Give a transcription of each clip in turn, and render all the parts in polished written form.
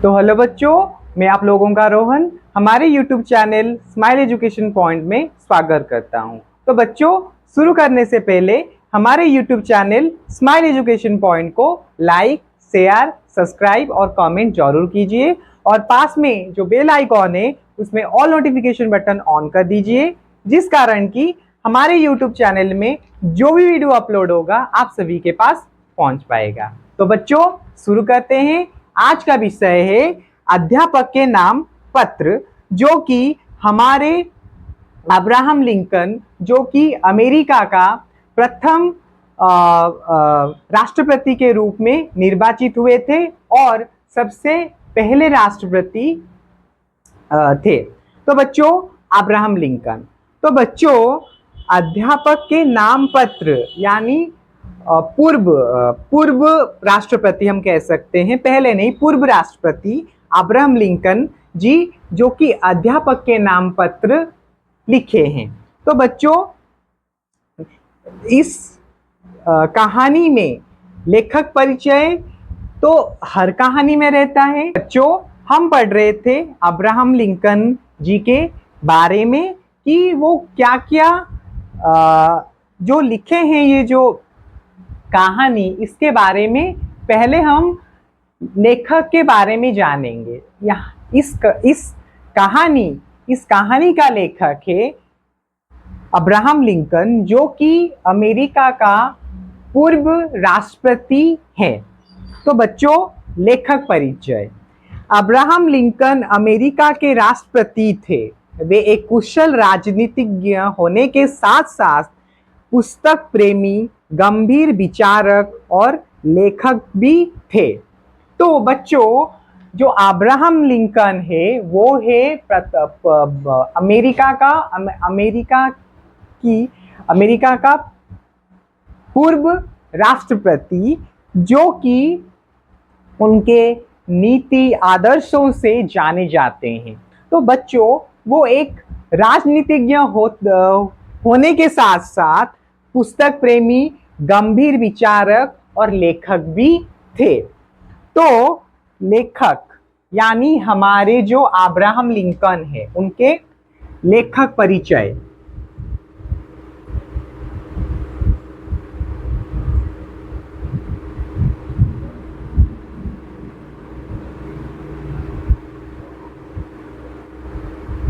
तो हेलो बच्चों, मैं आप लोगों का रोहन हमारे YouTube channel smile education point में स्वागत करता हूं। तो बच्चों, शुरू करने से पहले हमारे YouTube channel smile education point को लाइक, शेयर, सब्सक्राइब और कमेंट जरूर कीजिए और पास में जो बेल आइकॉन है उसमें ऑल नोटिफिकेशन बटन ऑन कर दीजिए, जिस कारण कि हमारे YouTube चैनल में जो भी वीडियो अपलोड होगा आप सभी के पास पहुंच पाएगा। तो बच्चों, शुरू करते हैं। आज का विषय है अध्यापक के नाम पत्र, जो कि हमारे अब्राहम लिंकन, जो कि अमेरिका का प्रथम राष्ट्रपति के रूप में निर्वाचित हुए थे और सबसे पहले राष्ट्रपति थे। तो बच्चों, अब्राहम लिंकन। तो बच्चों, अध्यापक के नाम पत्र यानी पूर्व राष्ट्रपति हम कह सकते हैं, पहले नहीं, पूर्व राष्ट्रपति अब्राहम लिंकन जी, जो कि अध्यापक के नाम पत्र लिखे हैं। तो बच्चों, इस कहानी में लेखक परिचय तो हर कहानी में रहता है। बच्चों, हम पढ़ रहे थे अब्राहम लिंकन जी के बारे में कि वो क्या क्या जो लिखे हैं, ये जो कहानी, इसके बारे में पहले हम लेखक के बारे में जानेंगे। इस कहानी का लेखक है अब्राहम लिंकन, जो कि अमेरिका का पूर्व राष्ट्रपति है। तो बच्चों, लेखक परिचय। अब्राहम लिंकन अमेरिका के राष्ट्रपति थे। वे एक कुशल राजनीतिज्ञ होने के साथ साथ पुस्तक प्रेमी, गंभीर विचारक और लेखक भी थे। तो बच्चों, जो अब्राहम लिंकन है वो है अमेरिका का पूर्व राष्ट्रपति, जो कि उनके नीति आदर्शों से जाने जाते हैं। तो बच्चों, वो एक राजनीतिज्ञ होने के साथ साथ पुस्तक प्रेमी, गंभीर विचारक और लेखक भी थे। तो लेखक यानी हमारे जो अब्राहम लिंकन है, उनके लेखक परिचय।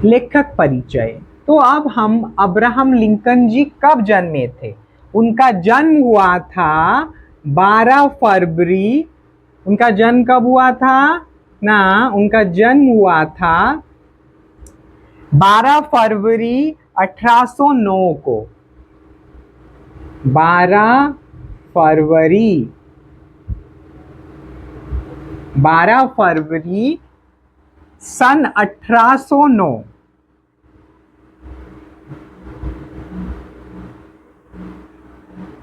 लेखक परिचय। तो अब हम अब्राहम लिंकन जी कब जन्मे थे? उनका जन्म हुआ था 12 फरवरी। उनका जन्म कब हुआ था ना? उनका जन्म हुआ था 12 फरवरी 1809 को। 12 फरवरी सन 1809।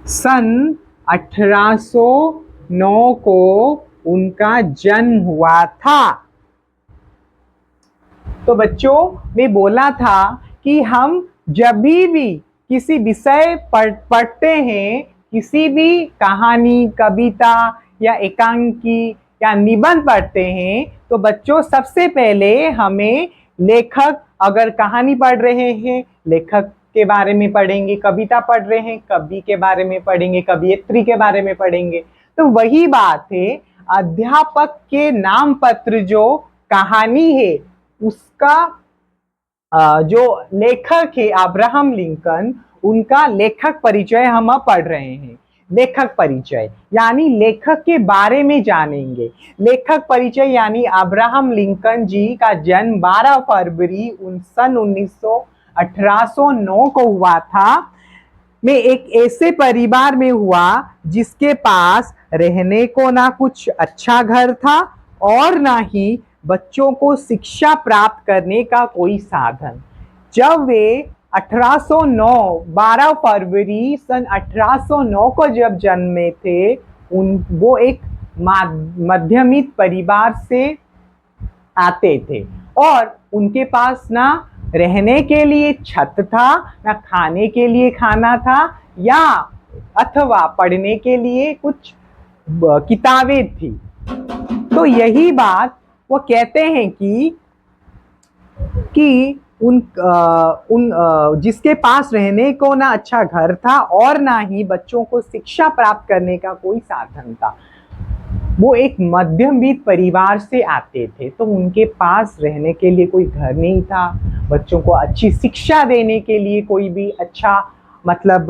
सन 1809 को उनका जन्म हुआ था। तो बच्चों, मैं बोला था कि हम जब भी किसी विषय पढ़ते हैं, किसी भी कहानी, कविता या एकांकी या निबंध पढ़ते हैं, तो बच्चों सबसे पहले हमें लेखक, अगर कहानी पढ़ रहे हैं लेखक के बारे में पढ़ेंगे, कविता पढ़ रहे हैं कवि के बारे में पढ़ेंगे, कवयित्री के बारे में पढ़ेंगे। तो वही बात है, अध्यापक के नाम पत्र जो कहानी है, उसका जो लेखक है अब्राहम लिंकन, उनका लेखक परिचय हम अब पढ़ रहे हैं। लेखक परिचय यानी लेखक के बारे में जानेंगे। लेखक परिचय यानी अब्राहम लिंकन जी का जन्म 12 फरवरी सन 1809 को हुआ था। में एक ऐसे परिवार में हुआ जिसके पास रहने को ना कुछ अच्छा घर था और ना ही बच्चों को शिक्षा प्राप्त करने का कोई साधन। जब वे 12 फरवरी सन 1809 को जब जन्मे थे, वो एक मध्यमित परिवार से आते थे और उनके पास ना रहने के लिए छत था, ना खाने के लिए खाना था, या अथवा पढ़ने के लिए कुछ किताबें थी। तो यही बात वो कहते हैं कि जिसके पास रहने को ना अच्छा घर था और ना ही बच्चों को शिक्षा प्राप्त करने का कोई साधन था, वो एक मध्यम वर्ग परिवार से आते थे, तो उनके पास रहने के लिए कोई घर नहीं था, बच्चों को अच्छी शिक्षा देने के लिए कोई भी अच्छा मतलब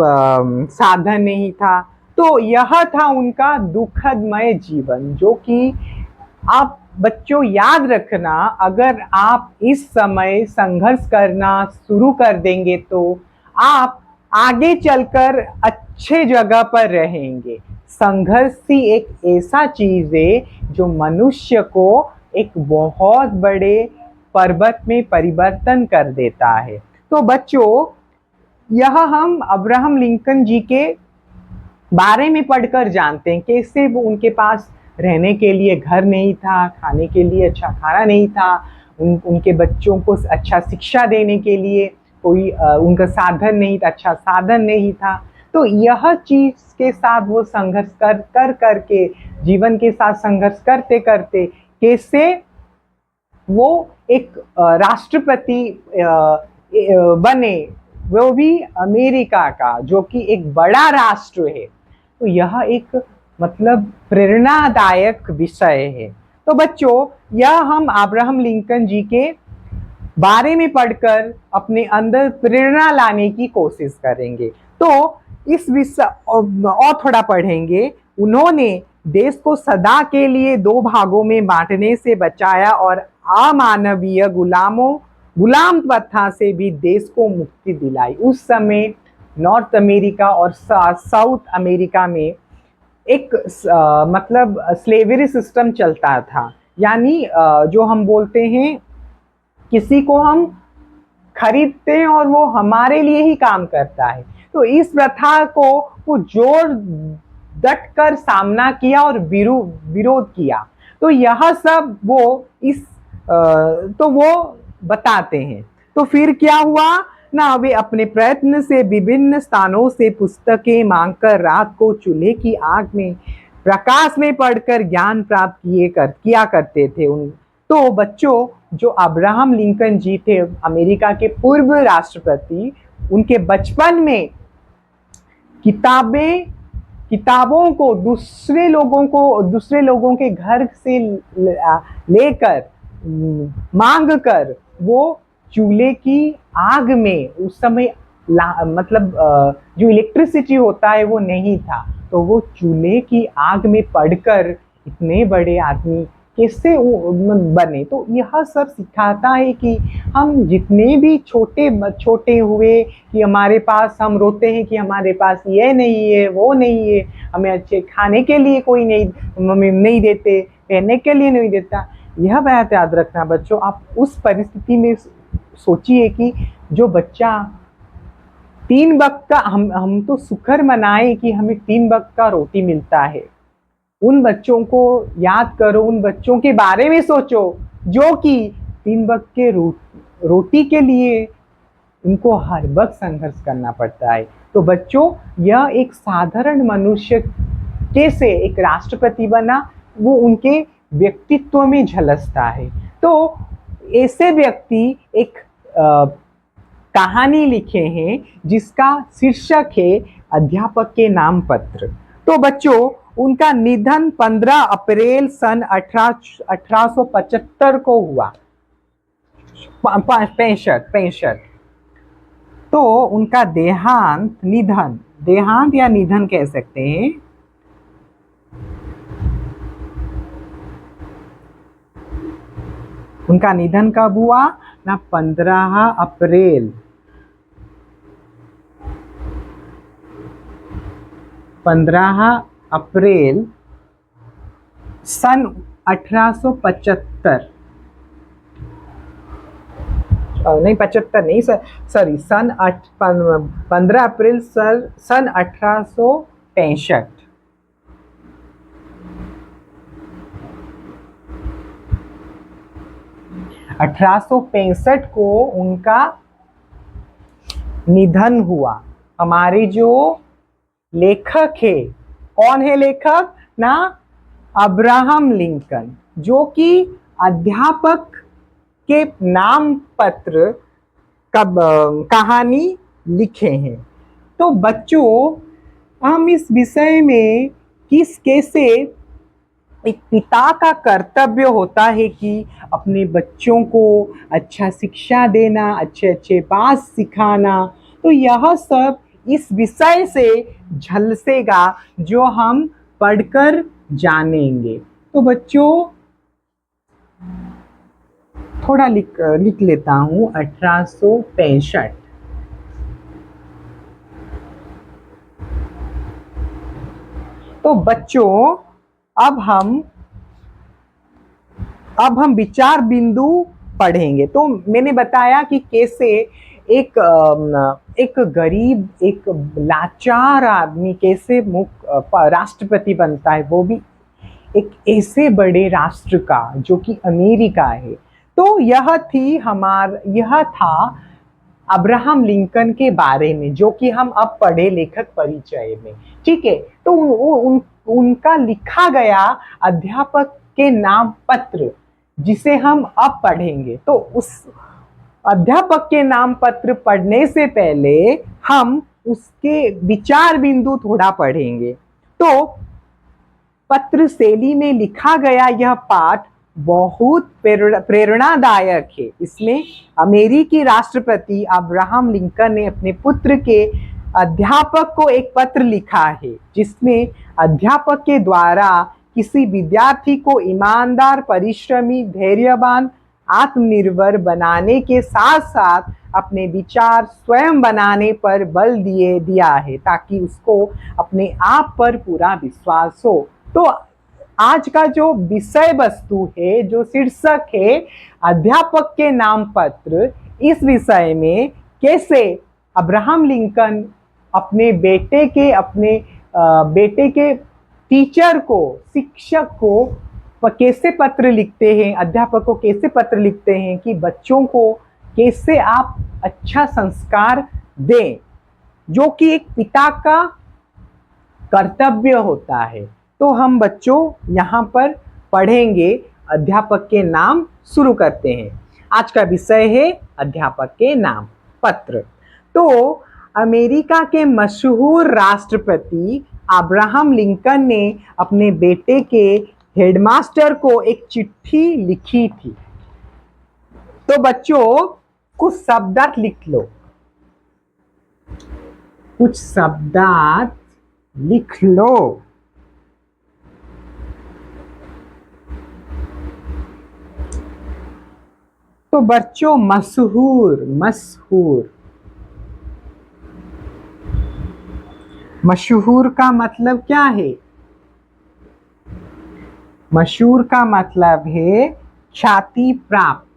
साधन नहीं था। तो यह था उनका दुखदमय जीवन, जो कि आप बच्चों याद रखना, अगर आप इस समय संघर्ष करना शुरू कर देंगे तो आप आगे चलकर अच्छे जगह पर रहेंगे। संघर्ष ही एक ऐसा चीज है जो मनुष्य को एक बहुत बड़े पर्वत में परिवर्तन कर देता है। तो बच्चों, यह हम अब्राहम लिंकन जी के बारे में पढ़कर जानते हैं, कैसे वो उनके पास रहने के लिए घर नहीं था, खाने के लिए अच्छा खाना नहीं था, उनके बच्चों को अच्छा शिक्षा देने के लिए कोई उनका साधन नहीं था, अच्छा साधन नहीं था। तो यह चीज के साथ वो संघर्ष कर करके, जीवन के साथ संघर्ष करते करते कैसे वो एक राष्ट्रपति बने, वो भी अमेरिका का, जो कि एक बड़ा राष्ट्र है। तो यह एक मतलब प्रेरणादायक विषय है। तो बच्चों, यह हम अब्राहम लिंकन जी के बारे में पढ़कर अपने अंदर प्रेरणा लाने की कोशिश करेंगे। तो इस विषय और थोड़ा पढ़ेंगे। उन्होंने देश को सदा के लिए दो भागों में बांटने से बचाया और अमानवीय गुलाम प्रथा से भी देश को मुक्ति दिलाई। उस समय नॉर्थ अमेरिका और साउथ अमेरिका में एक मतलब स्लेवरी सिस्टम चलता था, यानी जो हम बोलते हैं किसी को हम खरीदते हैं और वो हमारे लिए ही काम करता है। तो इस प्रथा को वो जोर डट कर सामना किया और विरोध किया। तो यह सब वो तो वो बताते हैं। तो फिर क्या हुआ ना, वे अपने प्रयत्न से विभिन्न स्थानों से पुस्तकें मांगकर रात को चूल्हे की आग में प्रकाश में पढ़कर ज्ञान प्राप्त किया करते थे। तो बच्चों, जो अब्राहम लिंकन जी थे, अमेरिका के पूर्व राष्ट्रपति, उनके बचपन में किताबों को दूसरे लोगों के घर से लेकर मांग कर वो चूल्हे की आग में, उस समय मतलब जो इलेक्ट्रिसिटी होता है वो नहीं था, तो वो चूल्हे की आग में पढ़कर इतने बड़े आदमी कैसे बने। तो यह सब सिखाता है कि हम जितने भी छोटे हुए कि हमारे पास, हम रोते हैं कि हमारे पास ये नहीं है, वो नहीं है, हमें अच्छे खाने के लिए कोई नहीं देते, पहनने के लिए नहीं देता। यह बात याद रखना बच्चों। आप उस परिस्थिति में सोचिए कि जो बच्चा 3 वक्त का, हम तो शुक्र मनाए कि हमें 3 वक्त का रोटी मिलता है। उन बच्चों को याद करो, उन बच्चों के बारे में सोचो जो कि 3 वक्त के रोटी के लिए उनको हर वक्त संघर्ष करना पड़ता है। तो बच्चों, यह एक साधारण मनुष्य कैसे एक राष्ट्रपति बना, वो उनके व्यक्तित्व में झलकता है। तो ऐसे व्यक्ति एक कहानी लिखे हैं जिसका शीर्षक है अध्यापक के नाम पत्र। तो बच्चों, उनका निधन 15 अप्रैल सन 1875 को हुआ, 65। तो उनका देहांत या निधन कह सकते हैं। उनका निधन कब हुआ ना, 15 अप्रैल 15 अप्रैल सन 1875, नहीं 75 नहीं सॉरी, 15 अप्रैल सन 1865। को उनका निधन हुआ। हमारे जो लेखक है, कौन है लेखक ना, अब्राहम लिंकन, जो कि अध्यापक के नाम पत्र कब कहानी लिखे हैं। तो बच्चों, हम इस विषय में कैसे एक पिता का कर्तव्य होता है कि अपने बच्चों को अच्छा शिक्षा देना, अच्छे अच्छे बात सिखाना, तो यह सब इस विषय से झलसेगा जो हम पढ़कर जानेंगे। तो बच्चों, थोड़ा लिख लेता हूँ 1865। तो बच्चों, अब हम विचार बिंदु पढ़ेंगे। तो मैंने बताया कि कैसे एक गरीब, एक लाचार आदमी कैसे राष्ट्रपति बनता है, वो भी एक ऐसे बड़े राष्ट्र का जो कि अमेरिका है। तो यह था अब्राहम लिंकन के बारे में, जो कि हम अब पढ़े लेखक परिचय में। ठीक है, तो उनका लिखा गया अध्यापक के नाम पत्र जिसे हम अब पढ़ेंगे। तो उस अध्यापक के नाम पत्र पढ़ने से पहले हम उसके विचार बिंदु थोड़ा पढ़ेंगे। तो पत्र शैली में लिखा गया यह पाठ बहुत प्रेरणादायक है। इसमें अमेरिकी राष्ट्रपति अब्राहम लिंकन ने अपने पुत्र के अध्यापक को एक पत्र लिखा है, जिसमें अध्यापक के द्वारा किसी विद्यार्थी को ईमानदार, परिश्रमी, धैर्यवान, आत्मनिर्भर बनाने के साथ साथ अपने विचार स्वयं बनाने पर बल दिया है, ताकि उसको अपने आप पर पूरा विश्वास हो। तो आज का जो विषय वस्तु है, जो शीर्षक है अध्यापक के नाम पत्र, इस विषय में कैसे अब्राहम लिंकन अपने बेटे के टीचर को, शिक्षक को कैसे पत्र लिखते हैं, अध्यापक को कैसे पत्र लिखते हैं कि बच्चों को कैसे आप अच्छा संस्कार दें, जो कि एक पिता का कर्तव्य होता है। तो हम बच्चों यहाँ पर पढ़ेंगे अध्यापक के नाम। शुरू करते हैं। आज का विषय है अध्यापक के नाम पत्र। तो अमेरिका के मशहूर राष्ट्रपति अब्राहम लिंकन ने अपने बेटे के हेडमास्टर को एक चिट्ठी लिखी थी। तो बच्चों, कुछ शब्दार्थ लिख लो, कुछ शब्दार्थ लिख लो। तो बच्चों, मशहूर का मतलब क्या है? मशहूर का मतलब है ख्याति प्राप्त।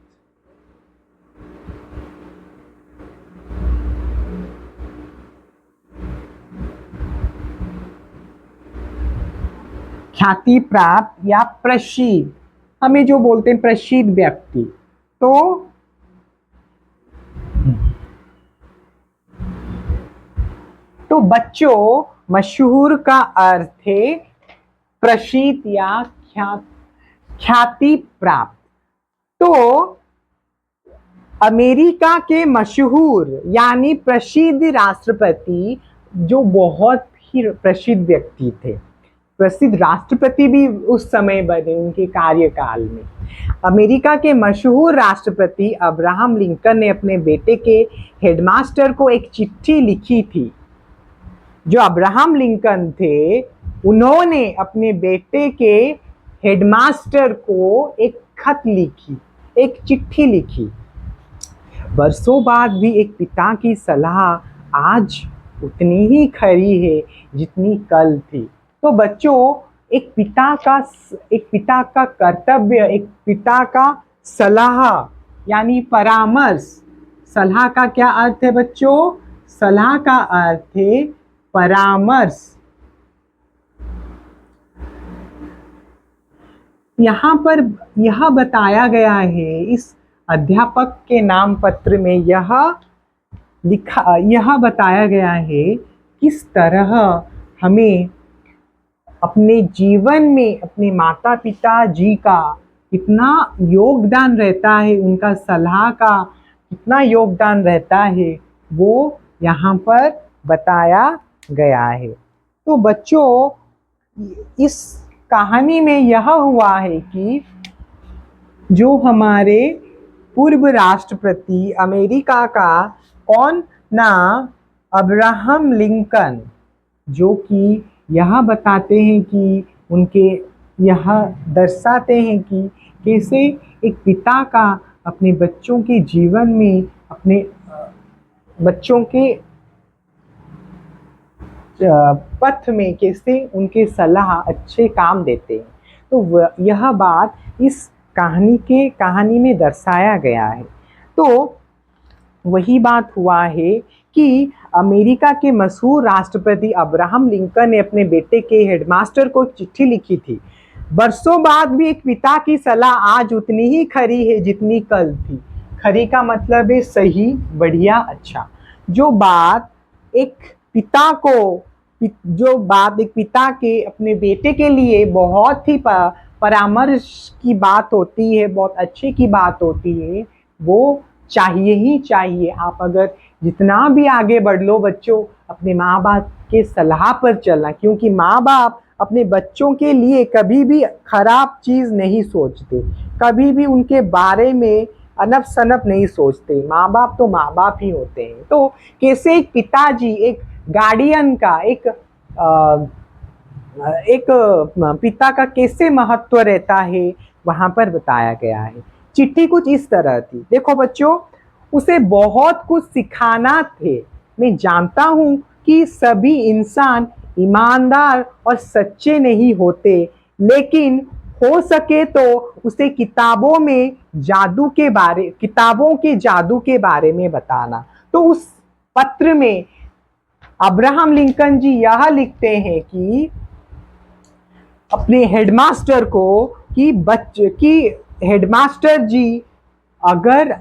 ख्याति प्राप्त या प्रसिद्ध, हमें जो बोलते हैं प्रसिद्ध व्यक्ति। तो बच्चों, मशहूर का अर्थ है प्रसिद्ध या ख्याति प्राप्त। तो अमेरिका के मशहूर यानी प्रसिद्ध राष्ट्रपति, जो बहुत ही प्रसिद्ध व्यक्ति थे, प्रसिद्ध राष्ट्रपति भी उस समय बने उनके कार्यकाल में। अमेरिका के मशहूर राष्ट्रपति अब्राहम लिंकन ने अपने बेटे के हेडमास्टर को एक चिट्ठी लिखी थी। जो अब्राहम लिंकन थे, उन्होंने अपने बेटे के हेडमास्टर को एक खत लिखी, एक चिट्ठी लिखी। वर्षों बाद भी एक पिता की सलाह आज उतनी ही खरी है जितनी कल थी। तो बच्चों, एक पिता का कर्तव्य, एक पिता का सलाह यानी परामर्श। सलाह का क्या अर्थ है बच्चों? सलाह का अर्थ है परामर्श। यहाँ पर यह बताया गया है, इस अध्यापक के नाम पत्र में यह बताया गया है किस तरह हमें अपने जीवन में अपने माता पिता जी का कितना योगदान रहता है, उनका सलाह का कितना योगदान रहता है, वो यहाँ पर बताया गया है। तो बच्चों, इस कहानी में यह हुआ है कि जो हमारे पूर्व राष्ट्रपति अमेरिका का कौन ना, अब्राहम लिंकन, जो कि यह बताते हैं कि उनके यह दर्शाते हैं कि कैसे एक पिता का अपने बच्चों के जीवन में, अपने बच्चों के पथ में कैसे उनके सलाह अच्छे काम देते हैं। तो यह बात इस कहानी में दर्शाया गया है। तो वही बात हुआ है कि अमेरिका के मशहूर राष्ट्रपति अब्राहम लिंकन ने अपने बेटे के हेडमास्टर को चिट्ठी लिखी थी। बरसों बाद भी एक पिता की सलाह आज उतनी ही खरी है जितनी कल थी। खरी का मतलब है सही, बढ़िया, अच्छा। जो बात एक पिता के अपने बेटे के लिए बहुत ही परामर्श की बात होती है, बहुत अच्छे की बात होती है, वो चाहिए ही चाहिए। आप अगर जितना भी आगे बढ़ लो बच्चों, अपने माँ बाप के सलाह पर चलना, क्योंकि माँ बाप अपने बच्चों के लिए कभी भी खराब चीज़ नहीं सोचते, कभी भी उनके बारे में अनप शनप नहीं सोचते। माँ बाप तो माँ बाप ही होते हैं। तो कैसे एक पिताजी, एक गार्डियन का, एक पिता का कैसे महत्व रहता है, वहाँ पर बताया गया है। चिट्ठी कुछ इस तरह थी। देखो बच्चों, उसे बहुत कुछ सिखाना थे। मैं जानता हूँ कि सभी इंसान ईमानदार और सच्चे नहीं होते, लेकिन हो सके तो उसे किताबों के जादू के बारे में बताना। तो उस पत्र में अब्राहम लिंकन जी यह लिखते हैं कि अपने हेडमास्टर को कि हेडमास्टर जी, अगर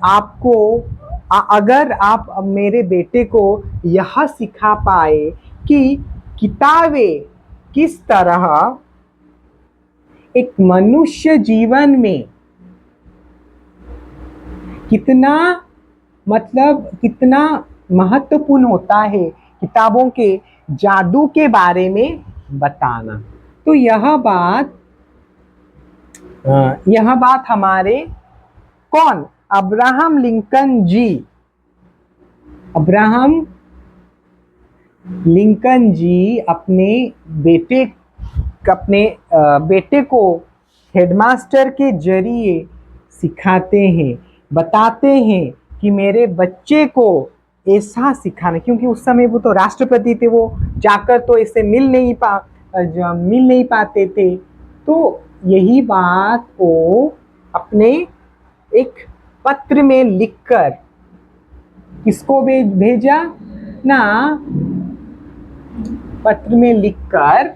आप मेरे बेटे को यह सिखा पाए कि किताबें किस तरह एक मनुष्य जीवन में कितना महत्वपूर्ण होता है, किताबों के जादू के बारे में बताना। तो यह बात हमारे कौन, अब्राहम लिंकन जी अपने बेटे को हेडमास्टर के जरिए सिखाते हैं, बताते हैं कि मेरे बच्चे को ऐसा सिखाना। क्योंकि उस समय वो तो राष्ट्रपति थे, वो जाकर तो ऐसे मिल नहीं पाते थे। तो यही बात को अपने एक पत्र में लिखकर किसको भेजा ना, पत्र में लिखकर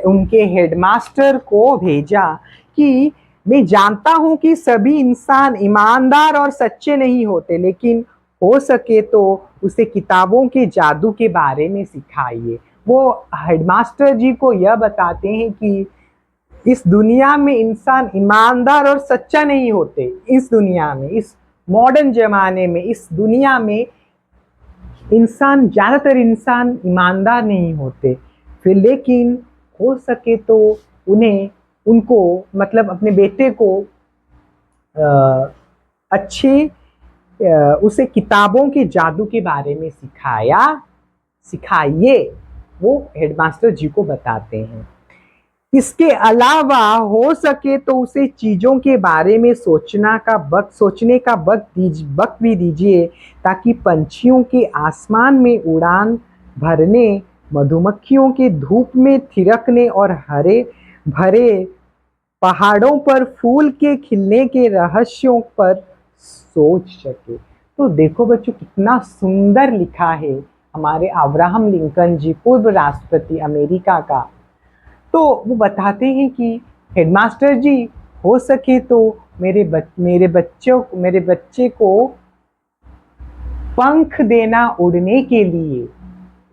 उनके हेडमास्टर को भेजा कि मैं जानता हूं कि सभी इंसान ईमानदार और सच्चे नहीं होते, लेकिन हो सके तो उसे किताबों के जादू के बारे में सिखाइए। वो हेडमास्टर जी को यह बताते हैं कि इस दुनिया में इंसान ईमानदार और सच्चा नहीं होते। इस दुनिया में, इस मॉडर्न जमाने में, इस दुनिया में ज़्यादातर इंसान ईमानदार नहीं होते। फिर लेकिन हो सके तो उनको मतलब अपने बेटे को उसे किताबों के जादू के बारे में सिखाइए, वो हेडमास्टर जी को बताते हैं। इसके अलावा हो सके तो उसे चीज़ों के बारे में सोचने का वक्त भी दीजिए, ताकि पंछियों के आसमान में उड़ान भरने, मधुमक्खियों के धूप में थिरकने और हरे भरे पहाड़ों पर फूल के खिलने के रहस्यों पर सोच सके। तो देखो बच्चों, कितना सुंदर लिखा है हमारे अब्राहम लिंकन जी, पूर्व राष्ट्रपति अमेरिका का। तो वो बताते हैं कि हेडमास्टर जी, हो सके तो मेरे बच्चे को पंख देना उड़ने के लिए,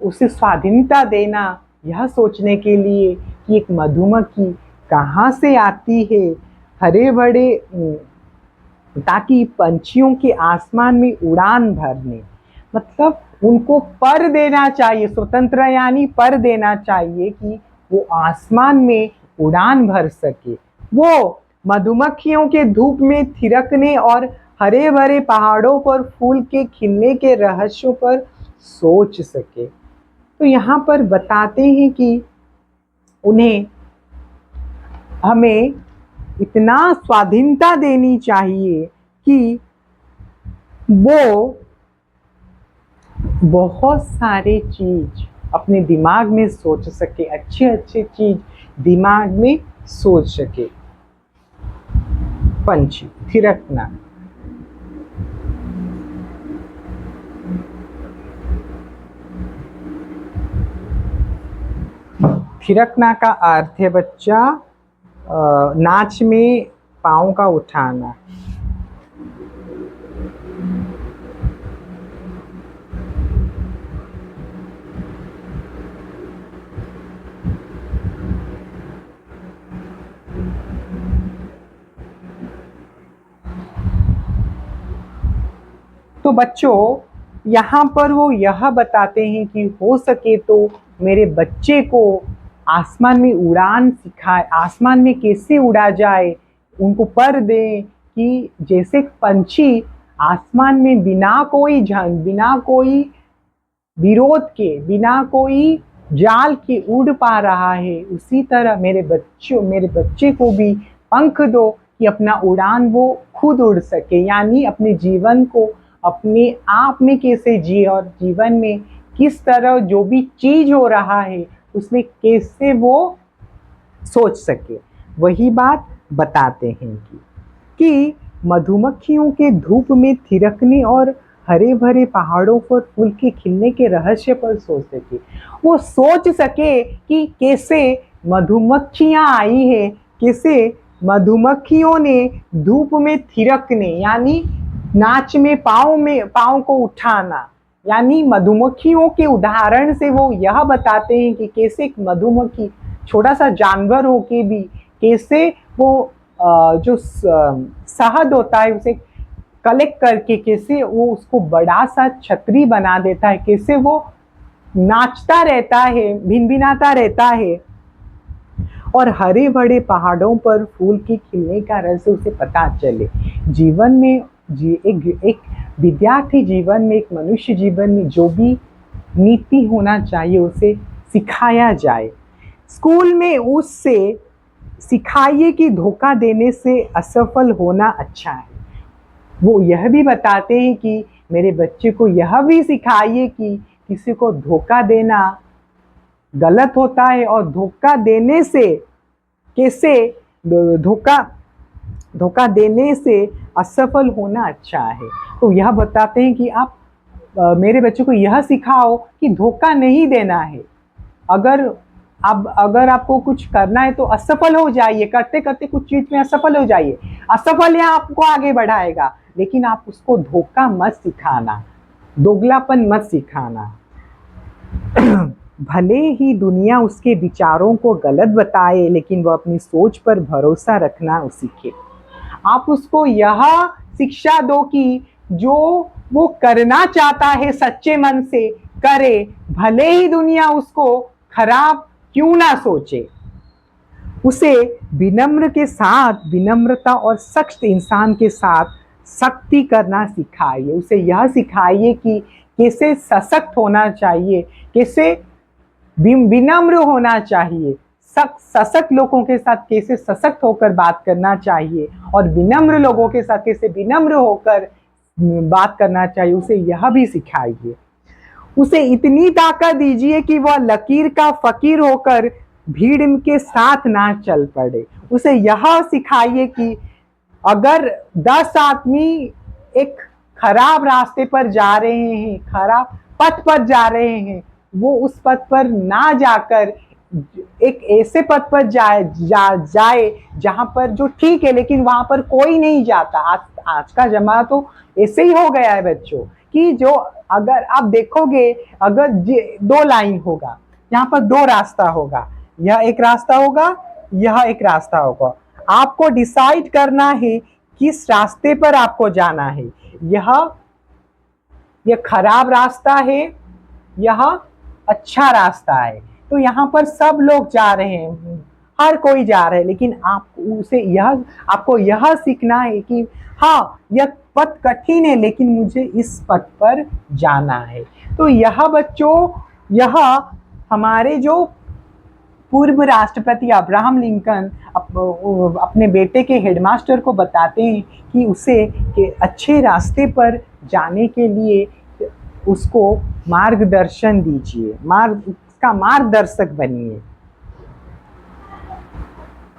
उसे स्वाधीनता देना यह सोचने के लिए कि एक मधुमक्खी कहाँ से आती है, हरे भरे, ताकि पंछियों के आसमान में उड़ान भरने, मतलब उनको पर देना चाहिए, स्वतंत्र यानी पर देना चाहिए कि वो आसमान में उड़ान भर सके। वो मधुमक्खियों के धूप में थिरकने और हरे भरे पहाड़ों पर फूल के खिलने के रहस्यों पर सोच सके। तो यहाँ पर बताते हैं कि उन्हें, हमें इतना स्वाधीनता देनी चाहिए कि वो बहुत सारे चीज अपने दिमाग में सोच सके, अच्छे अच्छे चीज दिमाग में सोच सके। पंछी थिरकना, थिरकना का अर्थ है बच्चा नाच में पाँव का उठाना। तो बच्चों यहाँ पर वो यह बताते हैं कि हो सके तो मेरे बच्चे को आसमान में उड़ान सिखाए, आसमान में कैसे उड़ा जाए उनको पर दें, कि जैसे पंछी आसमान में बिना कोई झंड, बिना कोई विरोध के, बिना कोई जाल के उड़ पा रहा है, उसी तरह मेरे बच्चे को भी पंख दो कि अपना उड़ान वो खुद उड़ सके, यानी अपने जीवन को अपने आप में कैसे जिए और जीवन में किस तरह जो भी चीज हो रहा है उसमें कैसे वो सोच सके। वही बात बताते हैं कि मधुमक्खियों के धूप में थिरकने और हरे भरे पहाड़ों पर फूल के खिलने के रहस्य पर सोच सके। वो सोच सके कि कैसे मधुमक्खियां आई है, कैसे मधुमक्खियों ने धूप में थिरकने यानी नाच में पाँव को उठाना, यानी मधुमक्खियों के उदाहरण से वो यह बताते हैं कि कैसे एक मधुमक्खी छोटा सा जानवर होके भी कैसे वो जो शहद होता है उसे कलेक्ट करके कैसे वो उसको बड़ा सा छतरी बना देता है, कैसे वो नाचता रहता है, भिनभिनाता रहता है और हरे भरे पहाड़ों पर फूल के खिलने का रहस्य उसे पता चले। जीवन में एक विद्यार्थी जीवन में, एक मनुष्य जीवन में जो भी नीति होना चाहिए उसे सिखाया जाए। स्कूल में उससे सिखाइए कि धोखा देने से असफल होना अच्छा है। वो यह भी बताते हैं कि मेरे बच्चे को यह भी सिखाइए कि किसी को धोखा देना गलत होता है और धोखा देने से कैसे धोखा देने से असफल होना अच्छा है। तो यह बताते हैं कि आप मेरे बच्चे को यह सिखाओ कि धोखा नहीं देना है। अगर आपको कुछ करना है तो असफल हो जाइए, करते करते कुछ चीज में असफल हो जाइए, असफल यह आपको आगे बढ़ाएगा, लेकिन आप उसको धोखा मत सिखाना, दोगलापन मत सिखाना। भले ही दुनिया उसके विचारों को गलत बताए, लेकिन वह अपनी सोच पर भरोसा रखना सीखे। आप उसको यह शिक्षा दो कि जो वो करना चाहता है सच्चे मन से करे, भले ही दुनिया उसको खराब क्यों ना सोचे। उसे विनम्रता और सख्त इंसान के साथ सख्ती करना सिखाइए। उसे यह सिखाइए कि कैसे सशक्त होना चाहिए, कैसे विनम्र होना चाहिए, सशक्त लोगों के साथ कैसे सशक्त होकर बात करना चाहिए और विनम्र लोगों के साथ कैसे विनम्र होकर बात करना चाहिए, उसे यह भी सिखाइए। उसे इतनी ताकत दीजिए कि वह लकीर का फकीर होकर भीड़ के साथ ना चल पड़े। उसे यह सिखाइए कि अगर 10 आदमी एक खराब रास्ते पर जा रहे हैं, खराब पथ पर जा रहे हैं, वो उस पथ पर ना जाकर एक ऐसे पथ पर जाए जहां पर जो ठीक है लेकिन वहां पर कोई नहीं जाता। आज का जमाना तो ऐसे ही हो गया है बच्चों कि जो अगर आप देखोगे, अगर 2 लाइन होगा, यहाँ पर 2 रास्ता होगा, यह एक रास्ता होगा, यह एक रास्ता होगा। आपको डिसाइड करना है किस रास्ते पर आपको जाना है। यह खराब रास्ता है, यह अच्छा रास्ता है। तो यहाँ पर सब लोग जा रहे हैं, हर कोई जा रहा है, लेकिन आपको यह सीखना है कि हाँ, यह पथ कठिन है लेकिन मुझे इस पथ पर जाना है। तो यह बच्चों, यह हमारे जो पूर्व राष्ट्रपति अब्राहम लिंकन अपने बेटे के हेडमास्टर को बताते हैं कि उसे के अच्छे रास्ते पर जाने के लिए उसको मार्गदर्शन दीजिए, उसका मार्गदर्शक बनिए।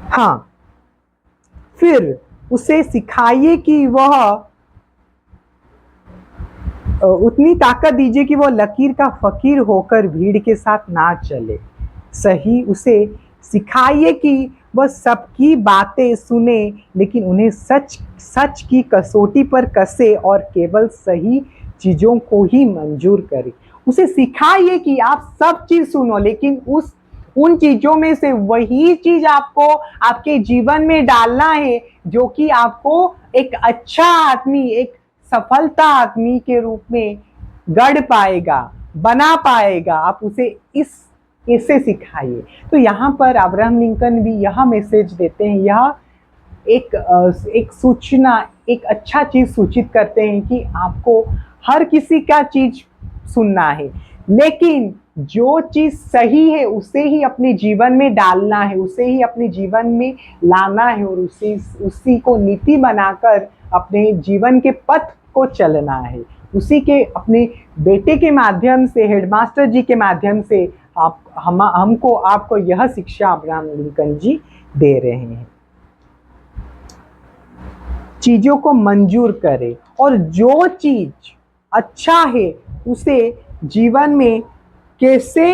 हाँ, फिर उसे सिखाइए कि वह उतनी ताकत दीजिए कि वह लकीर का फकीर होकर भीड़ के साथ ना चले। सही, उसे सिखाइए कि वह सबकी बातें सुने लेकिन उन्हें सच की कसौटी पर कसे और केवल सही चीजों को ही मंजूर करे। उसे सिखाइए कि आप सब चीज सुनो लेकिन उन चीजों में से वही चीज आपको आपके जीवन में डालना है जो कि आपको एक अच्छा आदमी, एक सफलता आदमी के रूप में गढ़ पाएगा, बना पाएगा। आप उसे इससे सिखाइए। तो यहाँ पर अब्राहम लिंकन भी यह मैसेज देते हैं, यह एक सूचना, एक अच्छा चीज सूचित करते हैं कि आपको हर किसी का चीज सुनना है, लेकिन जो चीज सही है उसे ही अपने जीवन में डालना है, उसे ही अपने जीवन में लाना है और उसी को नीति बनाकर अपने जीवन के पथ को चलना है। उसी के अपने बेटे के माध्यम से, हेडमास्टर जी के माध्यम से आपको यह शिक्षा अब्राहम लिंकन जी दे रहे हैं। चीजों को मंजूर करें और जो चीज अच्छा है उसे जीवन में कैसे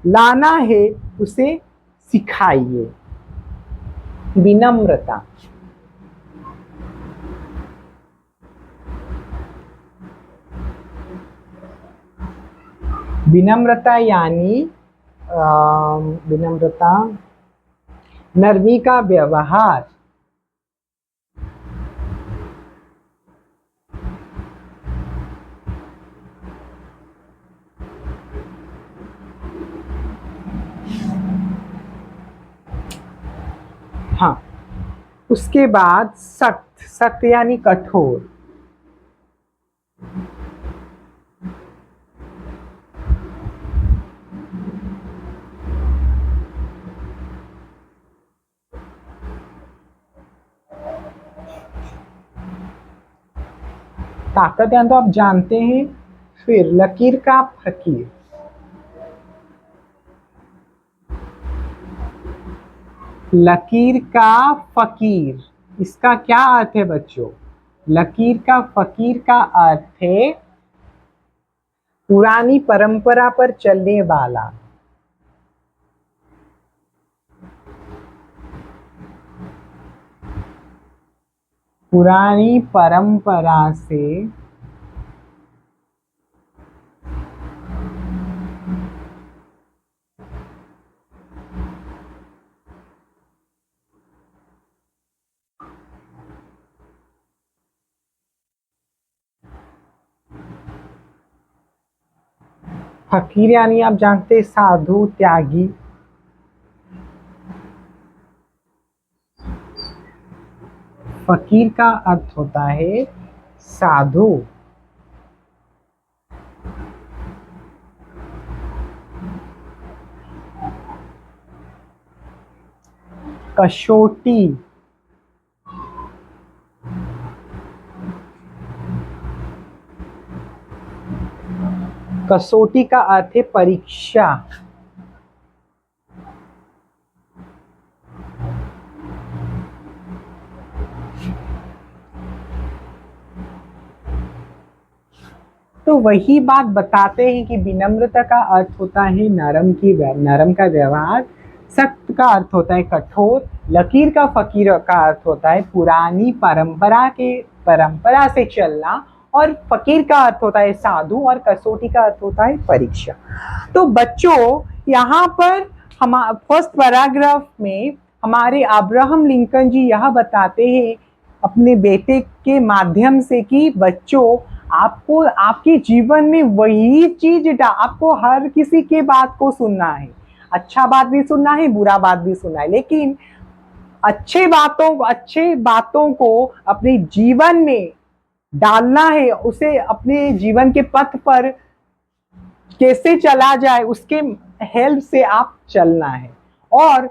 लाना है उसे सिखाइए। विनम्रता, विनम्रता यानी विनम्रता, नरमी का व्यवहार, हाँ। उसके बाद सख्त यानी कठोर, ताकत या तो आप जानते हैं। फिर लकीर का फकीर, लकीर का फकीर, इसका क्या अर्थ है बच्चों? लकीर का फकीर का अर्थ है पुरानी परंपरा पर चलने वाला। पुरानी परंपरा से फकीर यानी आप जानते हैं साधु, त्यागी। फकीर का अर्थ होता है साधु। कसौटी, कसौटी का अर्थ है परीक्षा। तो वही बात बताते हैं कि विनम्रता का अर्थ होता है नरम का व्यवहार, सख्त का अर्थ होता है कठोर, लकीर का फकीर का अर्थ होता है पुरानी परंपरा से चलना, और फकीर का अर्थ होता है साधु, और कसौटी का अर्थ होता है परीक्षा। तो बच्चों यहाँ पर हम फर्स्ट पैराग्राफ में हमारे अब्राहम लिंकन जी यह बताते हैं अपने बेटे के माध्यम से कि बच्चों, आपको आपके जीवन में वही चीज आपको हर किसी के बात को सुनना है, अच्छा बात भी सुनना है, बुरा बात भी सुनना है, लेकिन अच्छे बातों को अपने जीवन में डालना है, उसे अपने जीवन के पथ पर कैसे चला जाए उसके हेल्प से आप चलना है। और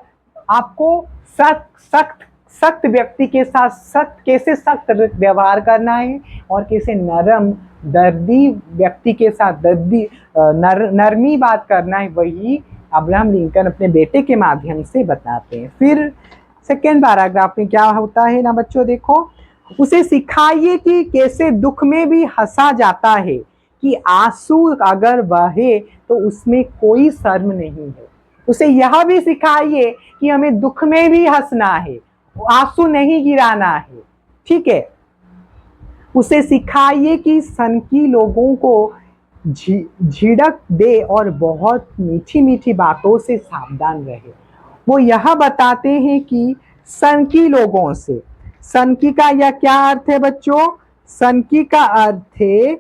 आपको सख्त सख्त सख्त व्यक्ति के साथ सख्त व्यवहार करना है और कैसे नरम दर्दी व्यक्ति के साथ नरमी बात करना है, वही अब्राहम लिंकन अपने बेटे के माध्यम से बताते हैं। फिर सेकेंड पैराग्राफ में क्या होता है ना बच्चों, देखो, उसे सिखाइए कि कैसे दुख में भी हंसा जाता है, कि आंसू अगर बहे तो उसमें कोई शर्म नहीं है। उसे यह भी सिखाइए कि हमें दुख में भी हंसना है, आंसू नहीं गिराना है, ठीक है। उसे सिखाइए कि सनकी लोगों को झिड़क दे और बहुत मीठी मीठी बातों से सावधान रहे। वो यह बताते हैं कि सनकी लोगों से, सनकी का यह क्या अर्थ है बच्चों? सनकी का अर्थ है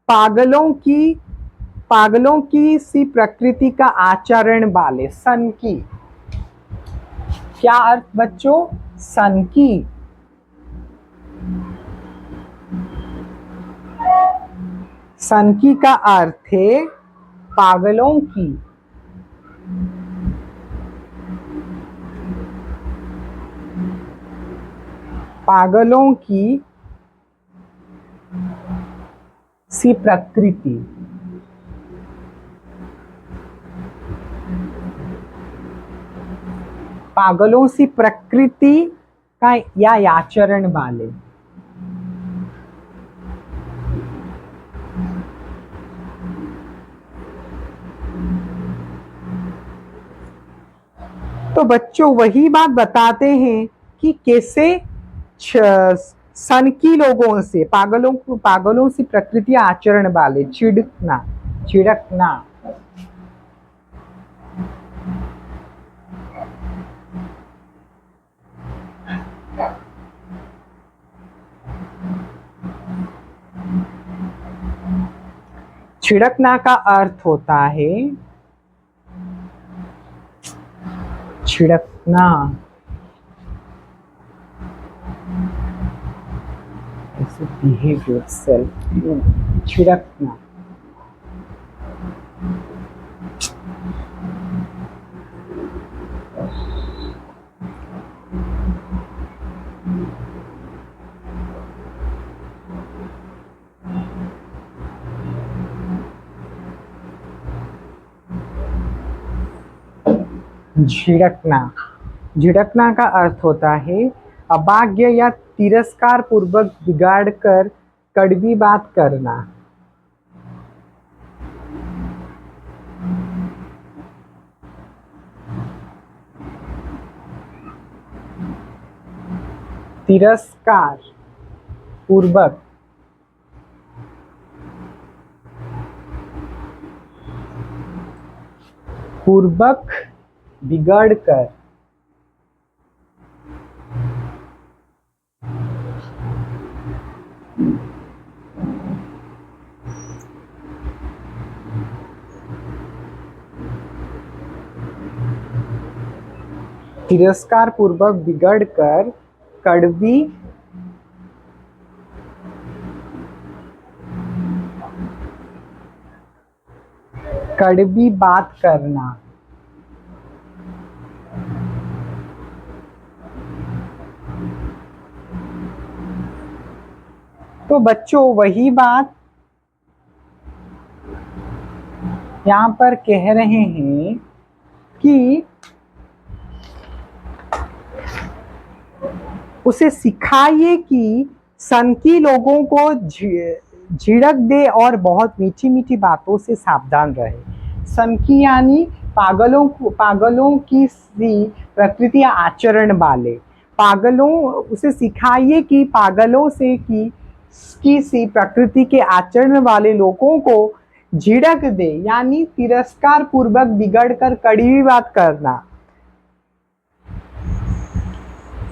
पागलों की सी प्रकृति का आचरण वाले। सनकी क्या अर्थ बच्चों? सनकी सनकी का अर्थ है पागलों की सी प्रकृति, पागलों सी प्रकृति का या आचरण वाले। तो बच्चों वही बात बताते हैं कि कैसे सनकी लोगों से, पागलों से प्रकृति आचरण वाले, छिड़कना छिड़कना का अर्थ होता है छिड़कना, behave yourself, छिड़कना। झिड़कना का अर्थ होता है अभाग्य या तिरस्कार पूर्वक बिगाड़ कर कड़वी बात करना। तिरस्कार पूर्वक बिगड़ कर कड़वी बात करना। तो बच्चों वही बात यहाँ पर कह रहे हैं कि उसे सिखाइए कि सनकी लोगों को झिड़क दे और बहुत मीठी मीठी बातों से सावधान रहे। सनकी यानी पागलों की सी प्रकृति आचरण वाले। उसे सिखाइए कि पागलों से की सी प्रकृति के आचरण वाले लोगों को झिड़क दे, यानी तिरस्कार पूर्वक बिगड़ कर कड़वी बात करना।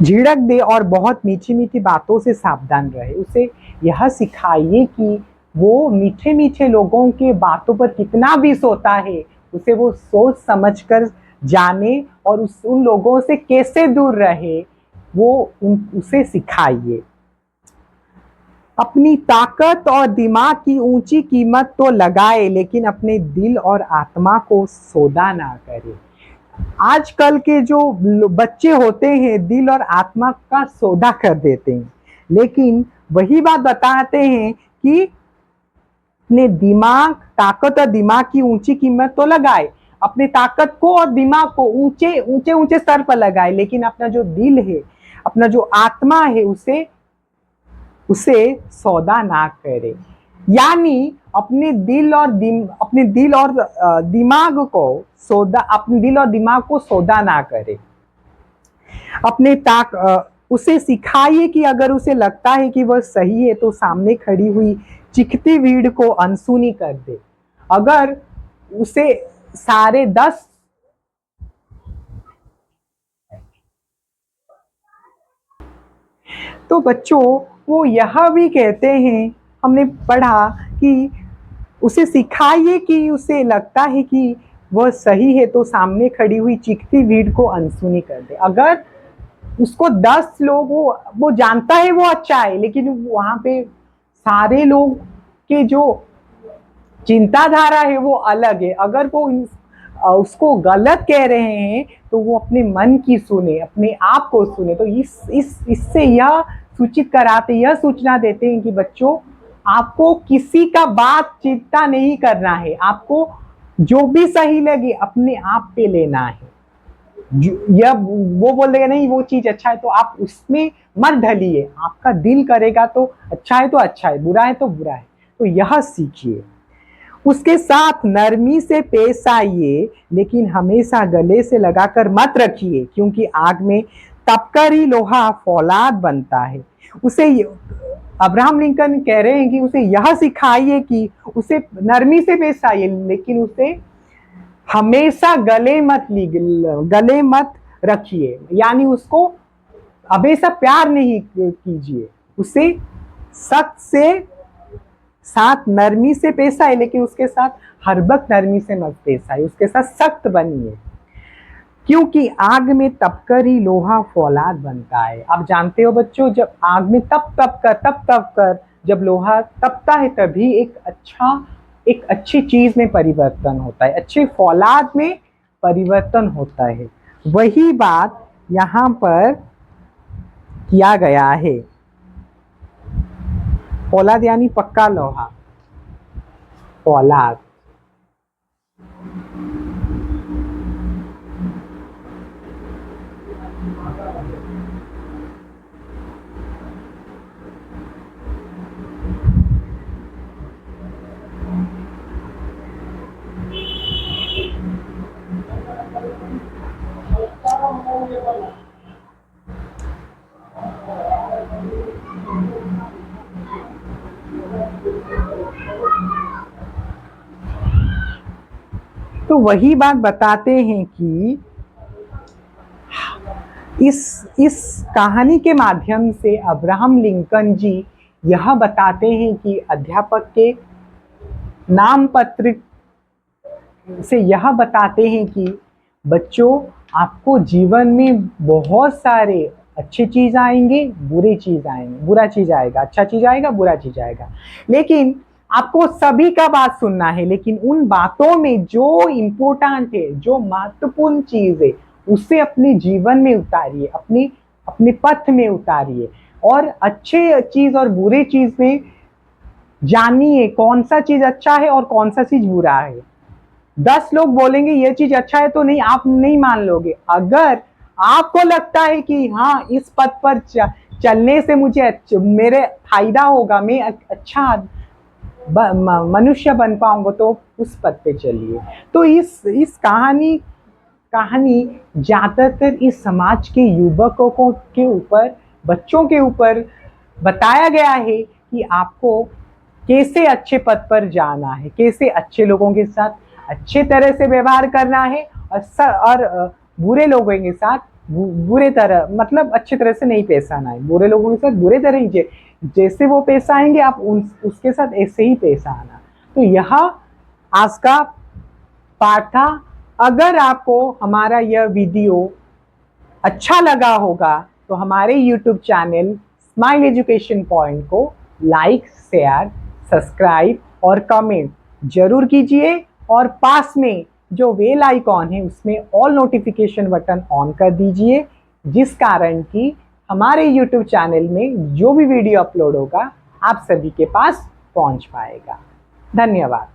झिड़क दे और बहुत मीठी मीठी बातों से सावधान रहे। उसे यह सिखाइए कि वो मीठे मीठे लोगों के बातों पर कितना भी सोता है, उसे वो सोच समझ कर जाने और उन लोगों से कैसे दूर रहे, वो उसे सिखाइए। अपनी ताकत और दिमाग की ऊंची कीमत तो लगाए, लेकिन अपने दिल और आत्मा को सौदा ना करे। आजकल के जो बच्चे होते हैं दिल और आत्मा का सौदा कर देते हैं, लेकिन वही बात बताते हैं कि अपने दिमाग, ताकत और दिमाग की ऊंची कीमत तो लगाए, अपने ताकत को और दिमाग को ऊंचे ऊंचे ऊंचे स्तर पर लगाए, लेकिन अपना जो दिल है, अपना जो आत्मा है, उसे उसे सौदा ना करे। यानी अपने दिल और दिमाग को सौदा, अपने दिल और दिमाग को सौदा ना करे। अपने उसे सिखाइए कि अगर उसे लगता है कि वह सही है तो सामने खड़ी हुई चिखती भीड़ को अनसुनी कर दे। अगर उसे सारे 10 तो बच्चों वो यह भी कहते हैं, हमने पढ़ा कि उसे सिखाइए कि उसे लगता है कि वह सही है तो सामने खड़ी हुई चीखती भीड़ को अनसुनी कर दे। अगर उसको 10 लोग, वो जानता है वो अच्छा है, लेकिन वहां पे सारे लोग के जो चिंताधारा है वो अलग है। अगर वो उसको गलत कह रहे हैं तो वो अपने मन की सुने, अपने आप को सुने। तो इससे यह सूचित कराते, यह सूचना देते हैं कि बच्चों आपको किसी का बात चिंता नहीं करना है, आपको जो भी सही लगे अपने आप पे लेना है। यह वो बोल देगा नहीं वो चीज अच्छा है तो आप उसमें मत ढलिए, आपका दिल करेगा तो अच्छा है तो अच्छा है, बुरा है तो बुरा है। तो यह सीखिए। उसके साथ नरमी से पेश आइए, लेकिन हमेशा गले से लगाकर मत रखिए, क्योंकि आग में तपकर ही लोहा फौलाद बनता है। उसे अब्राहम लिंकन कह रहे हैं कि उसे यह सिखाइए कि उसे नरमी से पेश आइए, लेकिन उसे हमेशा गले मत रखिए। यानी उसको हमेशा प्यार नहीं कीजिए, उसे सख्त से साथ नरमी से पेश आए, लेकिन उसके साथ हर वक्त नरमी से मत पेश आए, उसके साथ सख्त बनिए, क्योंकि आग में तपकर ही लोहा फौलाद बनता है। आप जानते हो बच्चों, जब आग में तप कर जब लोहा तपता है तभी एक अच्छी चीज में परिवर्तन होता है, अच्छे फौलाद में परिवर्तन होता है। वही बात यहाँ पर किया गया है। फौलाद यानी पक्का लोहा, फौलाद। तो वही बात बताते हैं कि इस कहानी के माध्यम से अब्राहम लिंकन जी यह बताते हैं कि अध्यापक के नाम पत्र से यह बताते हैं कि बच्चों आपको जीवन में बहुत सारे अच्छी चीज आएंगे, बुरी चीज आएंगे, बुरा चीज आएगा, अच्छा चीज आएगा, बुरा चीज आएगा, लेकिन आपको सभी का बात सुनना है। लेकिन उन बातों में जो इम्पोर्टेंट है, जो महत्वपूर्ण चीज है, उसे अपने जीवन में उतारिए, अपने पथ में उतारिए, और अच्छे चीज और बुरे चीज में जानिए कौन सा चीज अच्छा है और कौन सा चीज बुरा है। 10 लोग बोलेंगे ये चीज अच्छा है तो नहीं, आप नहीं मान लोगे। अगर आपको लगता है कि हाँ इस पथ पर चलने से मुझे मेरे फायदा होगा, मैं अच्छा मनुष्य बन पाऊंगा, तो उस पथ पे चलिए। तो इस कहानी ज्यादातर इस समाज के युवकों के ऊपर, बच्चों के ऊपर बताया गया है कि आपको कैसे अच्छे पथ पर जाना है, कैसे अच्छे लोगों के साथ अच्छे तरह से व्यवहार करना है, और बुरे लोगों के साथ बुरे तरह, मतलब अच्छे तरह से नहीं पेश आना है। बुरे लोगों के साथ बुरे तरह ही जैसे वो पेश आएंगे आप उसके साथ ऐसे ही पेश आना। तो यह आज का पाठ था। अगर आपको हमारा यह वीडियो अच्छा लगा होगा तो हमारे YouTube channel smile education point को लाइक, शेयर, सब्सक्राइब और कमेंट जरूर कीजिए, और पास में जो बेल आइकॉन है उसमें ऑल नोटिफिकेशन बटन ऑन कर दीजिए, जिस कारण कि हमारे YouTube चैनल में जो भी वीडियो अपलोड होगा आप सभी के पास पहुंच पाएगा। धन्यवाद।